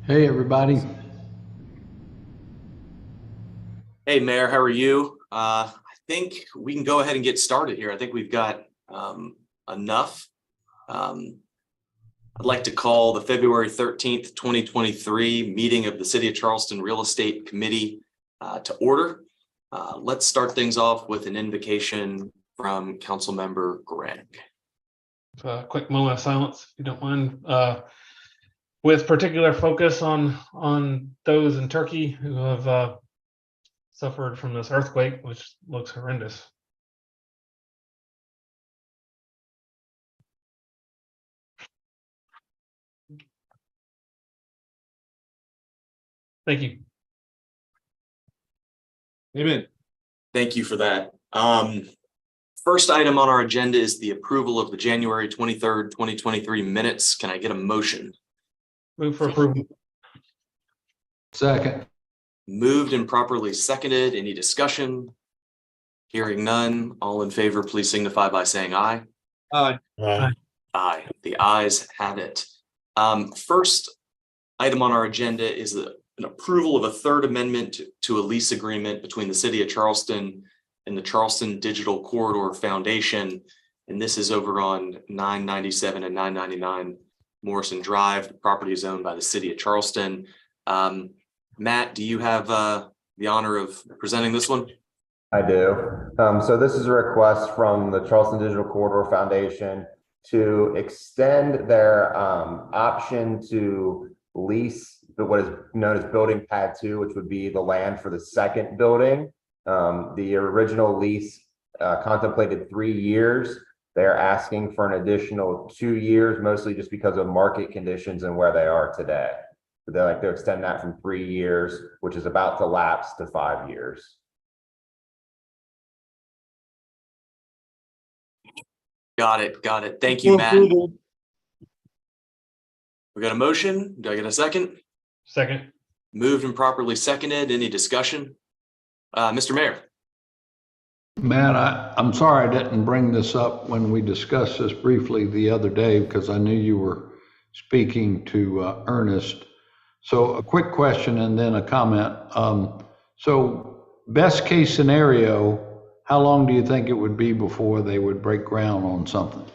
Hey, everybody. Hey, Mayor, how are you? I think we can go ahead and get started here. I think we've got enough. I'd like to call the February 13th, 2023 meeting of the City of Charleston Real Estate Committee to order. Let's start things off with an invocation from Councilmember Greg. A quick moment of silence, if you don't mind, with particular focus on those in Turkey who have suffered from this earthquake, which looks horrendous. Thank you. Amen. Thank you for that. First item on our agenda is the approval of the January 23rd, 2023 minutes. Can I get a motion? Move for approval. Second. Moved and properly seconded. Any discussion? Hearing none. All in favor, please signify by saying aye. Aye. Aye. Aye. The ayes have it. First item on our agenda is an approval of a third amendment to a lease agreement between the City of Charleston and the Charleston Digital Corridor Foundation. And this is over on 997 and 999 Morrison Drive. The property is owned by the City of Charleston. Matt, do you have the honor of presenting this one? I do. So this is a request from the Charleston Digital Corridor Foundation to extend their option to lease what is known as Building Pad 2, which would be the land for the second building. The original lease contemplated 3 years. They're asking for an additional 2 years, mostly just because of market conditions and where they are today. So they like to extend that from 3 years, which is about to lapse, to 5 years. Got it. Got it. Thank you, Matt. We got a motion. Do I get a second? Second. Moved and properly seconded. Any discussion? Mr. Mayor. Matt, I'm sorry I didn't bring this up when we discussed this briefly the other day because I knew you were speaking to Ernest. So a quick question and then a comment. So best case scenario, how long do you think it would be before they would break ground on something?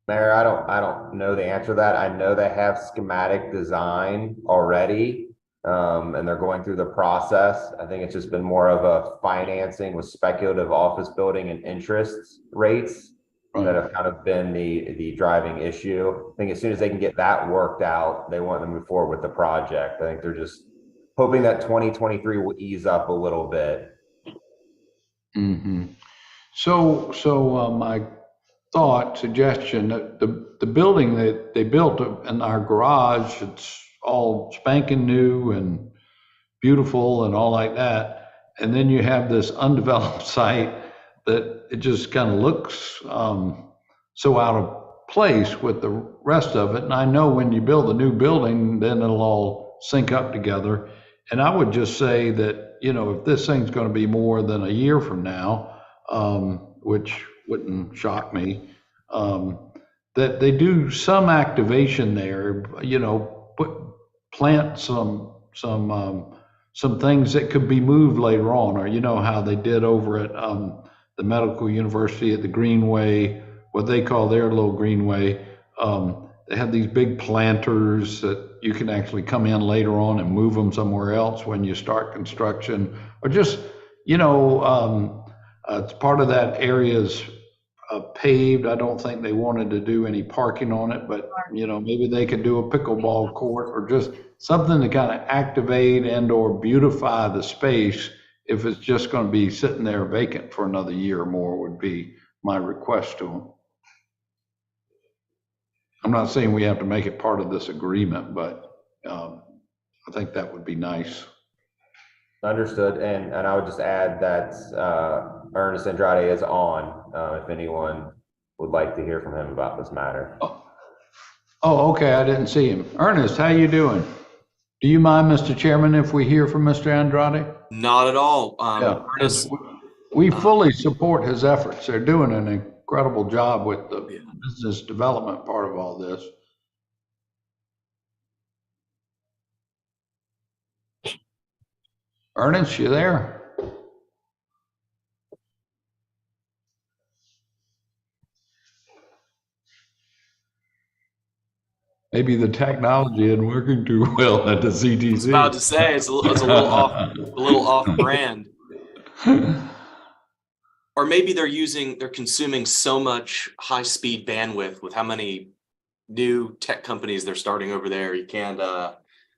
Mayor, I don't know the answer to that. I know they have schematic design already, and they're going through the process. I think it's just been more of a financing with speculative office building and interest rates that have kind of been the driving issue. I think as soon as they can get that worked out, they want to move forward with the project. I think they're just hoping that 2023 will ease up a little bit. Mm-hmm. So my suggestion that the building that they built in our garage, it's all spanking new and beautiful and all like that. And then you have this undeveloped site that it just kind of looks so out of place with the rest of it. And I know when you build a new building, then it'll all sync up together. And I would just say that, you know, if this thing's going to be more than a year from now, which wouldn't shock me, that they do some activation there, you know, plant some things that could be moved later on, or you know how they did over at the medical university at the Greenway, what they call their little Greenway. They have these big planters that you can actually come in later on and move them somewhere else when you start construction, or just, you know, it's part of that area's paved. I don't think they wanted to do any parking on it, but you know, maybe they could do a pickleball court or just something to kind of activate and or beautify the space. If it's just going to be sitting there vacant for another year or more, would be my request to them. I'm not saying we have to make it part of this agreement, but I think that would be nice. Understood. And I would just add that Ernest Andrade is on, if anyone would like to hear from him about this matter. Oh, okay. I didn't see him. Ernest, how you doing? Do you mind, Mr. Chairman, if we hear from Mr. Andrade? Not at all. Yeah, Ernest, we fully support his efforts. They're doing an incredible job with the business development part of all this. Ernest, you there? Maybe the technology isn't working too well at the CTC. I was about to say it's a little off brand. Or maybe they're consuming so much high speed bandwidth with how many new tech companies they're starting over there. You can't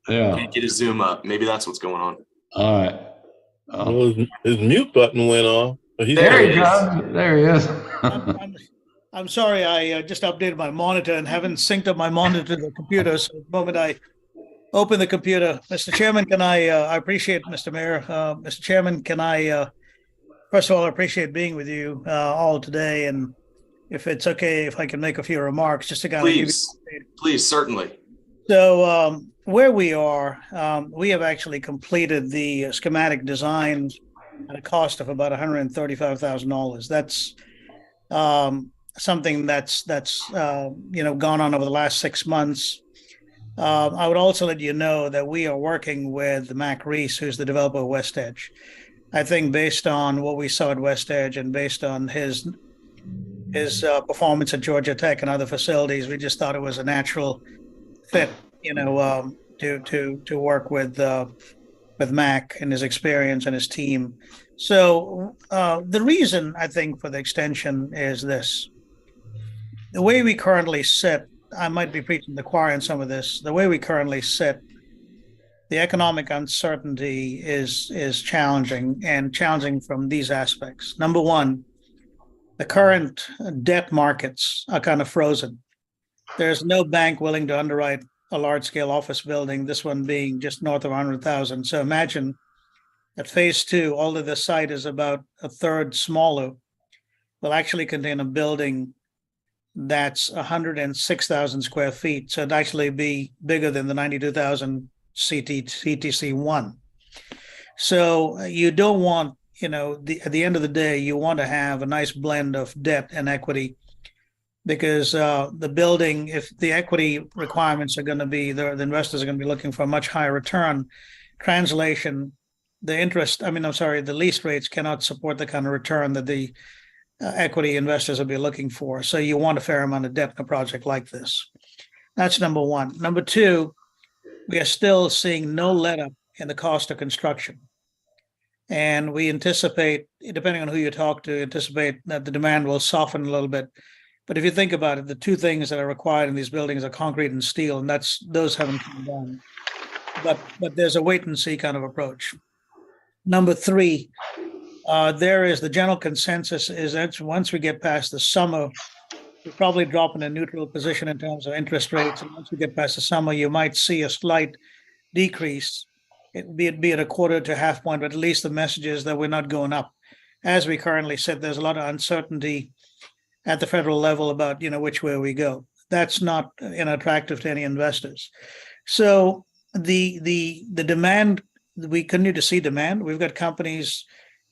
get a zoom up. Maybe that's what's going on. All right. Well, his mute button went off. There he goes. There he is. I'm sorry, I just updated my monitor and haven't synced up my monitor to the computer. So the moment I open the computer, Mr. Chairman, can I appreciate, Mr. Mayor, Mr. Chairman, can I, first of all, I appreciate being with you all today. And if it's okay, if I can make a few remarks just to kind of give you. Please, certainly. So where we are, we have actually completed the schematic design at a cost of about $135,000. That's something that's gone on over the last 6 months. I would also let you know that we are working with Mac Reese, who's the developer of West Edge. I think based on what we saw at West Edge and based on his performance at Georgia Tech and other facilities, we just thought it was a natural fit, to work with Mac and his experience and his team. So the reason I think for the extension is this. The way we currently sit, I might be preaching the choir in some of this, the way we currently sit, the economic uncertainty is challenging, and challenging from these aspects. Number one, the current debt markets are kind of frozen. There's no bank willing to underwrite a large-scale office building, this one being just north of 100,000. So imagine at phase 2, although the site is about a third smaller, will actually contain a building that's 106,000 square feet. So it'd actually be bigger than the 92,000 CTC1. So you don't want, at the end of the day, you want to have a nice blend of debt and equity, because the building, if the equity requirements are going to be, the investors are going to be looking for a much higher return. Translation, the lease rates cannot support the kind of return that the equity investors will be looking for. So you want a fair amount of debt in a project like this. That's number one. Number two, we are still seeing no let-up in the cost of construction. And we anticipate, depending on who you talk to, anticipate that the demand will soften a little bit. But if you think about it, the two things that are required in these buildings are concrete and steel, and those haven't come down. But there's a wait and see kind of approach. Number three, there is the general consensus is that once we get past the summer, we'll probably drop in a neutral position in terms of interest rates. And once we get past the summer, you might see a slight decrease, be it a quarter to half point, but at least the message is that we're not going up. As we currently sit, there's a lot of uncertainty at the federal level about, which way we go. That's not attractive to any investors. So the demand, we continue to see demand. We've got companies.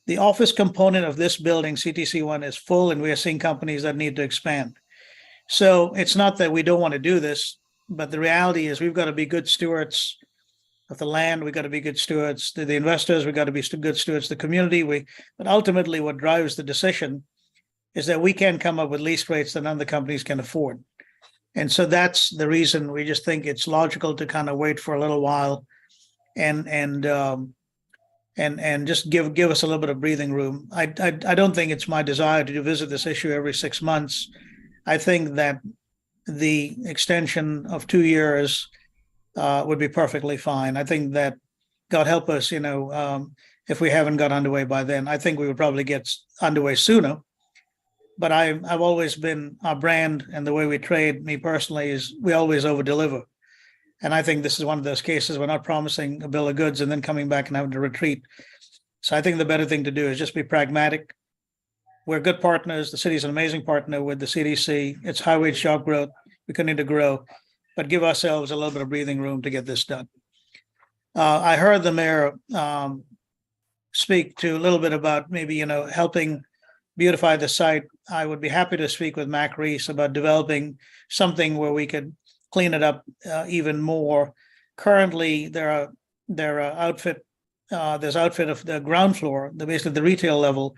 The office component of this building, CTC1, is full, and we are seeing companies that need to expand. So it's not that we don't want to do this, but the reality is we've got to be good stewards of the land. We've got to be good stewards to the investors. We've got to be good stewards to the community. But ultimately, what drives the decision is that we can come up with lease rates that none of the companies can afford. And so that's the reason we just think it's logical to kind of wait for a little while and just give us a little bit of breathing room. I don't think it's my desire to visit this issue every 6 months. I think that the extension of 2 years would be perfectly fine. I think that, God help us, if we haven't got underway by then, I think we would probably get underway sooner. But I've always been, our brand and the way we trade, me personally, is we always over deliver. And I think this is one of those cases we're not promising a bill of goods and then coming back and having to retreat. So I think the better thing to do is just be pragmatic. We're good partners. The city's an amazing partner with the CDC. It's high wage job growth. We continue to grow, but give ourselves a little bit of breathing room to get this done. I heard the mayor speak to a little bit about maybe, helping beautify the site. I would be happy to speak with Mac Reese about developing something where we could clean it up even more. Currently, there are outfit this outfit of the ground floor, basically the retail level,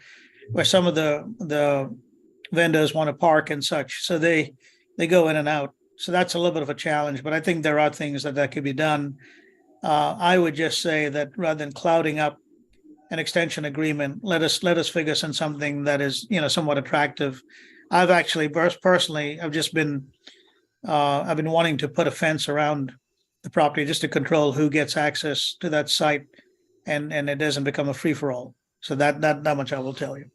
where some of the vendors want to park and such. So they go in and out. So that's a little bit of a challenge, but I think there are things that could be done. I would just say that rather than clouding up an extension agreement, let us figure on something that is, somewhat attractive. I've actually personally, I've been wanting to put a fence around the property just to control who gets access to that site, and it doesn't become a free for all. So that much I will tell you.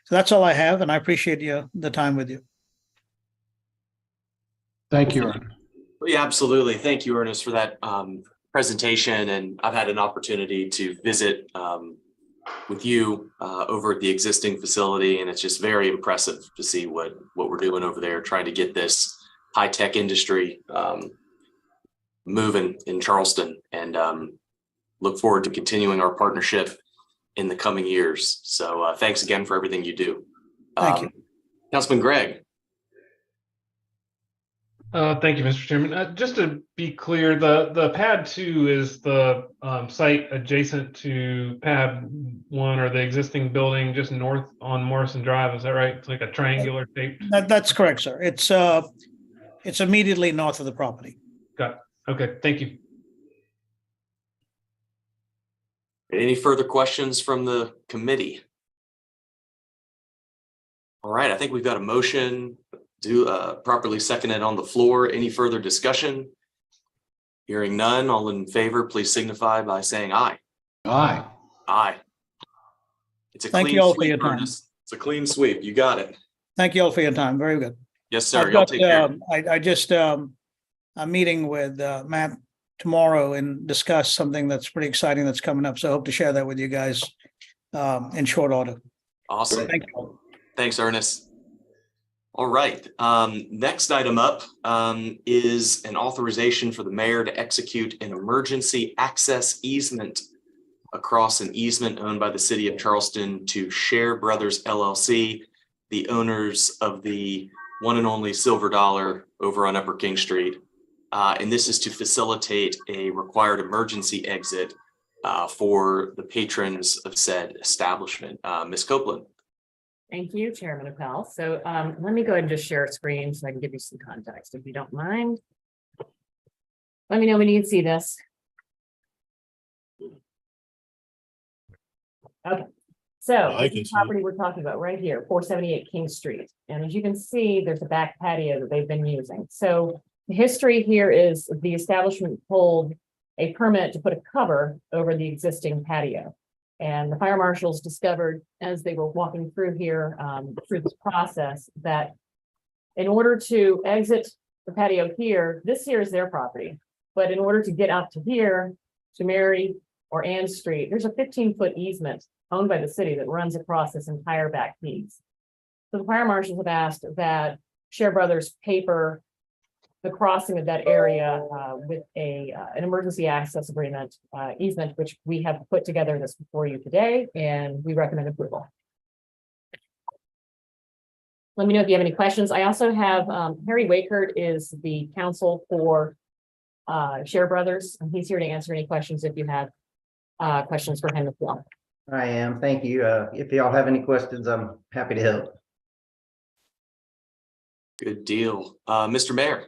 So that's all I have, and I appreciate the time with you. Thank you, Ernest. Yeah, absolutely. Thank you, Ernest, for that presentation. And I've had an opportunity to visit with you over at the existing facility, and it's just very impressive to see what we're doing over there, trying to get this high-tech industry moving in Charleston, and look forward to continuing our partnership in the coming years. So thanks again for everything you do. Thank you. Councilman Gregg. Thank you, Mr. Chairman. Just to be clear, the pad 2 is the site adjacent to pad 1, or the existing building just north on Morrison Drive. Is that right? It's like a triangular shape. That's correct, sir. It's immediately north of the property. Got it. Okay, thank you. Any further questions from the committee? All right, I think we've got a motion properly seconded on the floor. Any further discussion? Hearing none, all in favor, please signify by saying aye. Aye. Aye. It's a Thank clean you all for sweep, your time. Ernest. It's a clean sweep. You got it. Thank you all for your time. Very good. Yes, sir. Y'all take care. I'm meeting with Matt tomorrow and discuss something that's pretty exciting that's coming up. So I hope to share that with you guys in short order. Awesome. Thank you. Thanks, Ernest. All right. Next item up is an authorization for the mayor to execute an emergency access easement across an easement owned by the city of Charleston to Share Brothers LLC, the owners of the one and only Silver Dollar over on Upper King Street. And this is to facilitate a required emergency exit for the patrons of said establishment. Ms. Copeland. Thank you, Chairman Appel. So let me go ahead and just share a screen so I can give you some context, if you don't mind. Let me know when you can see this. Okay, so I this can is see the property we're talking about right here, 478 King Street. And as you can see, there's a back patio that they've been using. So the history here is the establishment pulled a permit to put a cover over the existing patio. And the fire marshals discovered as they were walking through here, through this process, that in order to exit the patio here, this here is their property. But in order to get out to here, to Mary or Ann Street, there's a 15-foot easement owned by the city that runs across this entire back piece. So the fire marshals have asked that Share Brothers paper the crossing of that area with an emergency access agreement easement, which we have put together this before you today, and we recommend approval. Let me know if you have any questions. I also have Harry Wakert is the counsel for Share Brothers, and he's here to answer any questions if you have questions for him as well. I am. Thank you. If y'all have any questions, I'm happy to help. Good deal. Mr. Mayor.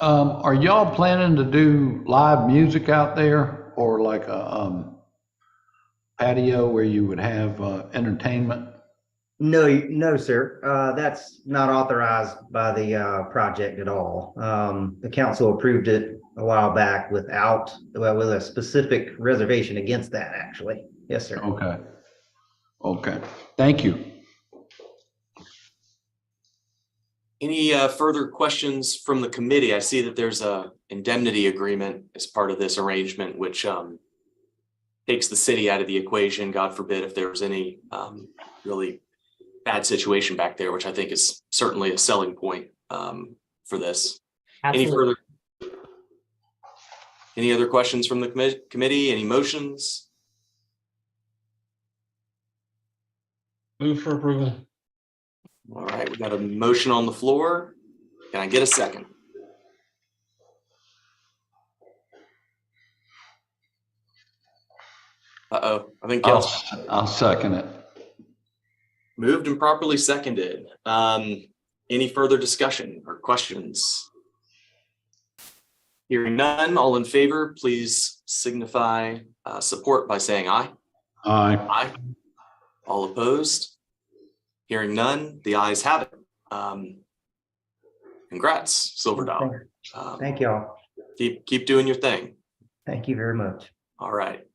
Are y'all planning to do live music out there, or like a patio where you would have entertainment? No, sir. That's not authorized by the project at all. The council approved it a while back with a specific reservation against that, actually. Yes, sir. Okay. Thank you. Any further questions from the committee? I see that there's a indemnity agreement as part of this arrangement, which takes the city out of the equation. God forbid if there was any really bad situation back there, which I think is certainly a selling point for this. Absolutely. Any other questions from the committee? Any motions? Move for approval. All right, we got a motion on the floor. Can I get a second? Uh-oh, I think I'll, Gail's I'll second it. moved and properly seconded. Any further discussion or questions? Hearing none, all in favor, please signify support by saying aye. Aye. Aye. All opposed? Hearing none, the ayes have it. Congrats, Silver Dollar. Thank y'all. Keep doing your thing. Thank you very much. All right.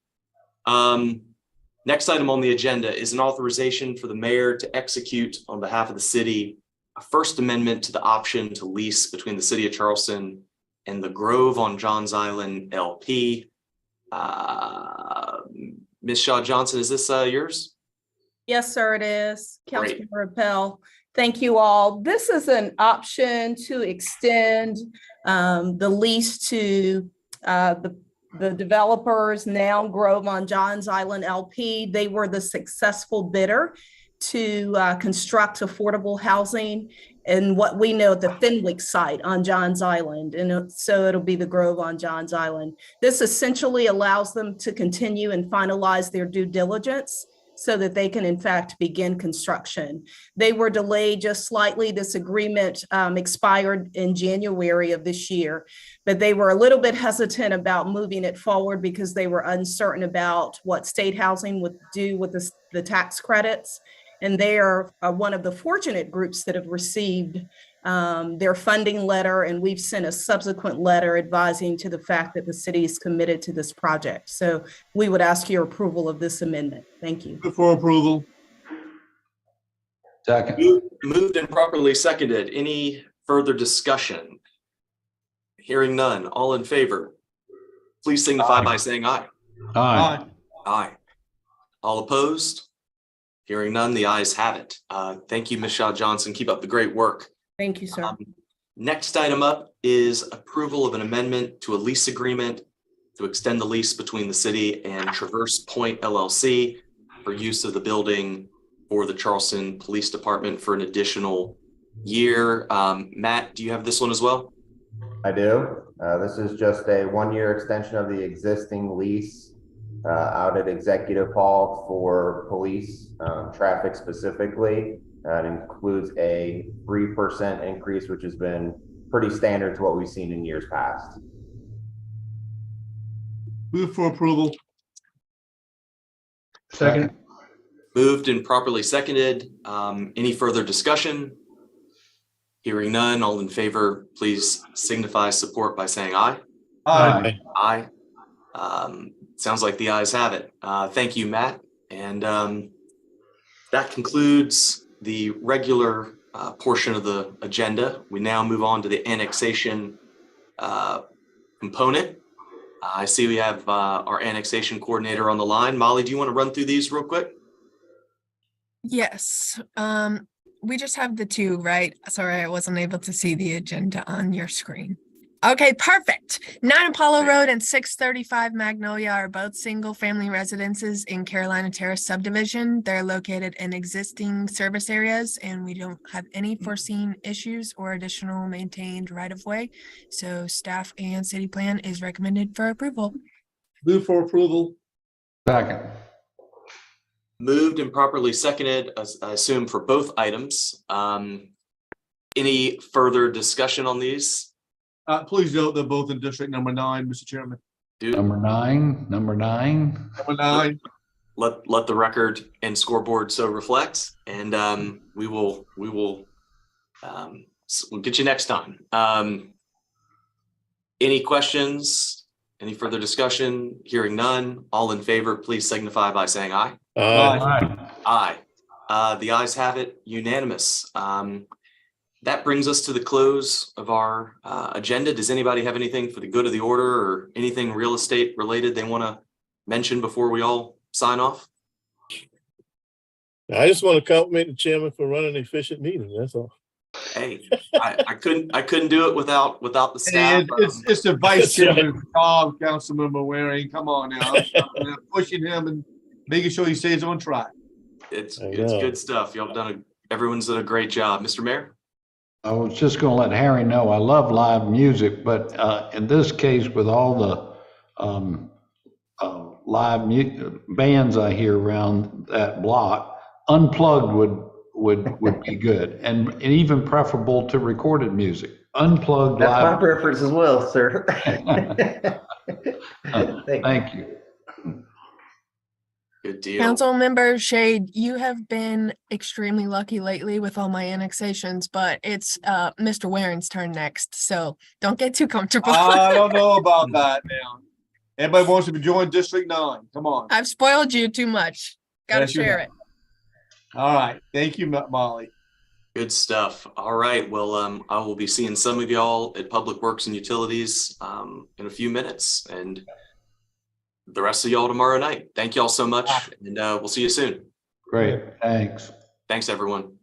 Next item on the agenda is an authorization for the mayor to execute on behalf of the city a First Amendment to the option to lease between the city of Charleston and the Grove on Johns Island LP. Ms. Shaw Johnson, is this yours? Yes, sir, it is. Great. Councilman Rappel, thank you all. This is an option to extend the lease to the developers, now Grove on Johns Island LP. They were the successful bidder to construct affordable housing in what we know the Fenwick site on Johns Island. And so it'll be the Grove on Johns Island. This essentially allows them to continue and finalize their due diligence so that they can in fact begin construction. They were delayed just slightly. This agreement expired in January of this year, but they were a little bit hesitant about moving it forward because they were uncertain about what state housing would do with the tax credits. And they are one of the fortunate groups that have received their funding letter, and we've sent a subsequent letter advising to the fact that the city is committed to this project. So we would ask your approval of this amendment. Thank you. For approval. Second. Moved and properly seconded. Any further discussion? Hearing none, all in favor, please signify by saying aye. Aye. Aye. All opposed? Hearing none, the ayes have it. Thank you, Ms. Shaw Johnson. Keep up the great work. Thank you, sir. Next item up is approval of an amendment to a lease agreement to extend the lease between the city and Traverse Point LLC for use of the building for the Charleston Police Department for an additional year. Matt, do you have this one as well? I do. This is just a 1-year extension of the existing lease out at Executive Hall for police, traffic specifically. It includes a 3% increase, which has been pretty standard to what we've seen in years past. Move for approval. Second. Moved and properly seconded. Any further discussion? Hearing none, all in favor, please signify support by saying aye. Aye. Aye. Sounds like the ayes have it. Thank you, Matt. And that concludes the regular portion of the agenda. We now move on to the annexation component. I see we have our annexation coordinator on the line. Molly, do you want to run through these real quick? Yes, we just have the two, right? Sorry, I wasn't able to see the agenda on your screen. Okay, perfect. 9 Apollo Road and 635 Magnolia are both single-family residences in Carolina Terrace subdivision. They're located in existing service areas, and we don't have any foreseen issues or additional maintained right-of-way. So staff and city plan is recommended for approval. Move for approval. Second. Moved and properly seconded, as I assume, for both items. Any further discussion on these? Please note they're both in District Number 9, Mr. Chairman. Number nine. Number 9. Let the record and scoreboard so reflect, and we'll get you next time. Any questions? Any further discussion? Hearing none, all in favor, please signify by saying aye. Aye. Aye. The ayes have it, unanimous. That brings us to the close of our agenda. Does anybody have anything for the good of the order or anything real estate related they want to mention before we all sign off? I just want to compliment the chairman for running an efficient meeting. That's all. Hey, I couldn't do it without the staff. It's the vice chairman, Councilmember Waring. Come on now. I'm pushing him and making sure he stays on track. It's good stuff. Y'all done everyone's done a great job. Mr. Mayor? I was just going to let Harry know I love live music, but in this case, with all the live bands I hear around that block, unplugged would be good, and even preferable to recorded music. Unplugged That's my live. preference as well, sir. Thank you. Good deal. Council member Shade, you have been extremely lucky lately with all my annexations, but it's Mr. Waring's turn next, so don't get too comfortable. I don't know about that now. Everybody wants to join District 9. Come on. I've spoiled you too much. Gotta Yes, you share have. it. All right. Thank you, Molly. Good stuff. All right. Well, I will be seeing some of y'all at Public Works and Utilities in a few minutes, and the rest of y'all tomorrow night. Thank y'all so much, and we'll see you soon. Great. Thanks. Thanks, everyone.